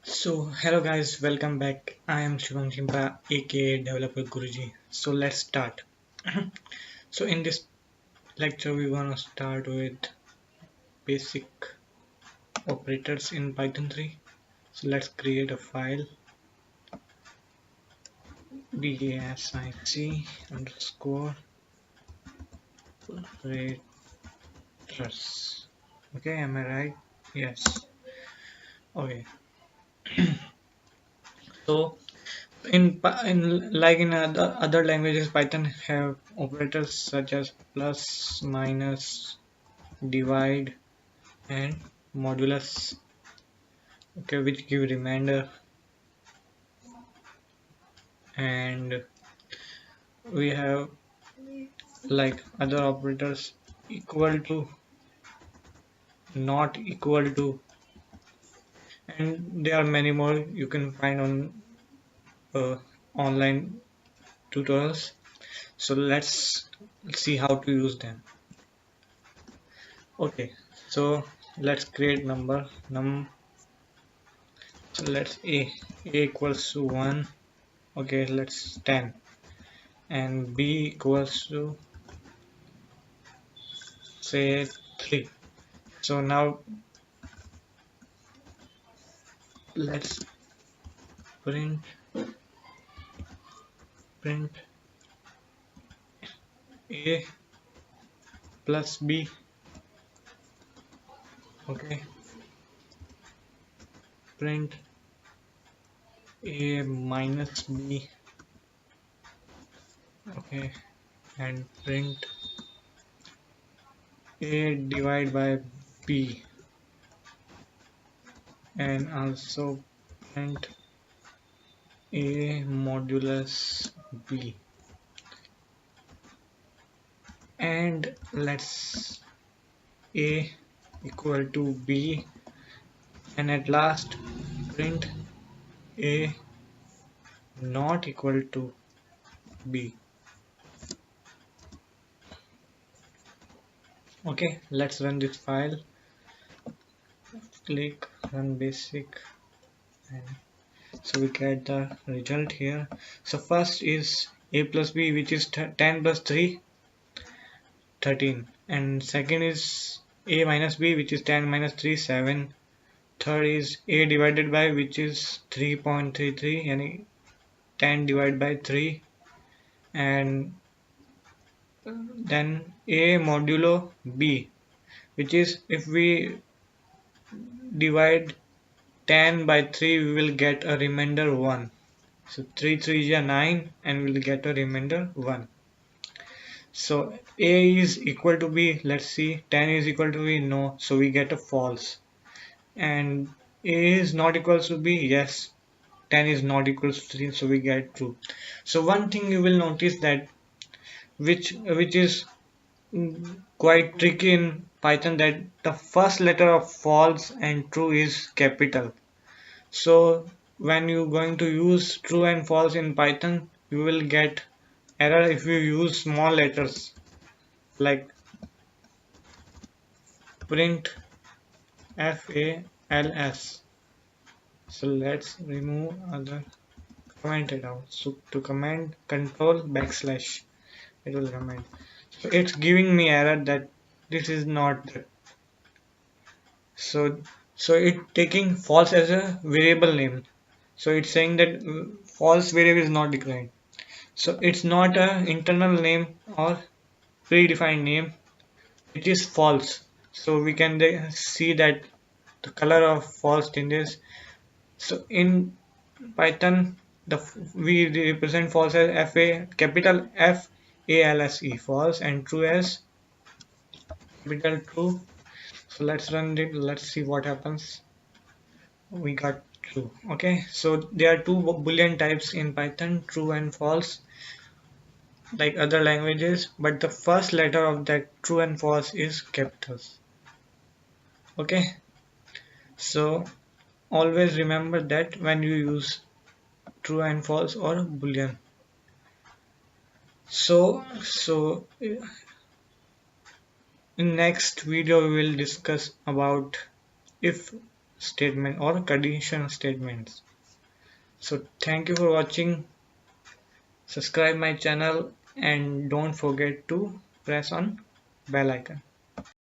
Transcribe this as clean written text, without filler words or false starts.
So hello guys, welcome back. I am Shivam Shimpa, aka Developer Guruji. So let's start. So in this lecture we wanna start with basic operators in Python 3. So let's create a file basic underscore operators. Okay, am I right? Yes. Okay. So in other languages, Python have operators such as plus, minus, divide, and modulus, okay, which give remainder. And we have like other operators equal to, not equal to, and there are many more you can find on uh, online tutorials. So let's see how to use them. Okay, so let's create number so let's a equals to 1. Okay, let's 10, and b equals to say 3. So now let's print print a plus b. Okay, print a minus b. Okay, and print a divided by b, and also print a modulus b. And let's a equal to b, and at last print a not equal to b. Okay, let's run this file. Click run basic, and so we get the result here. So first is a plus b, which is 10 plus 3, 13, and second is a minus b, which is 10 minus 3, 7. Third is a divided by, which is 3.33, and 10 divided by 3, and then a modulo b, which is if we divide 10 by 3 we will get a remainder 1. So 3 3 is 9, and we'll get a remainder 1. So a is equal to b, let's see, 10 is equal to b, no, so we get a false. And a is not equals to b, yes, 10 is not equals to 3, so we get true. So one thing you will notice that which is quite tricky in Python, that the first letter of false and true is capital. So when you're going to use true and false in Python, you will get error if you use small letters like print fals. So let's remove other, comment it out. So to comment, control backslash, it will comment. So it's giving me error that this is not the, so it taking false as a variable name. So it's saying that false variable is not declared. So it's not a internal name or predefined name, it is false. So we can see that the color of false changes. So in Python, we represent false as fa, capital F A L S E, false, and true as capital true. So let's run it, let's see what happens. We got true. Okay, so there are two boolean types in Python, true and false, like other languages, but the first letter of that true and false is capitals. Okay, so always remember that when you use true and false or boolean. So in next video we will discuss about if statement or conditional statements. So thank you for watching. Subscribe my channel and don't forget to press on bell icon.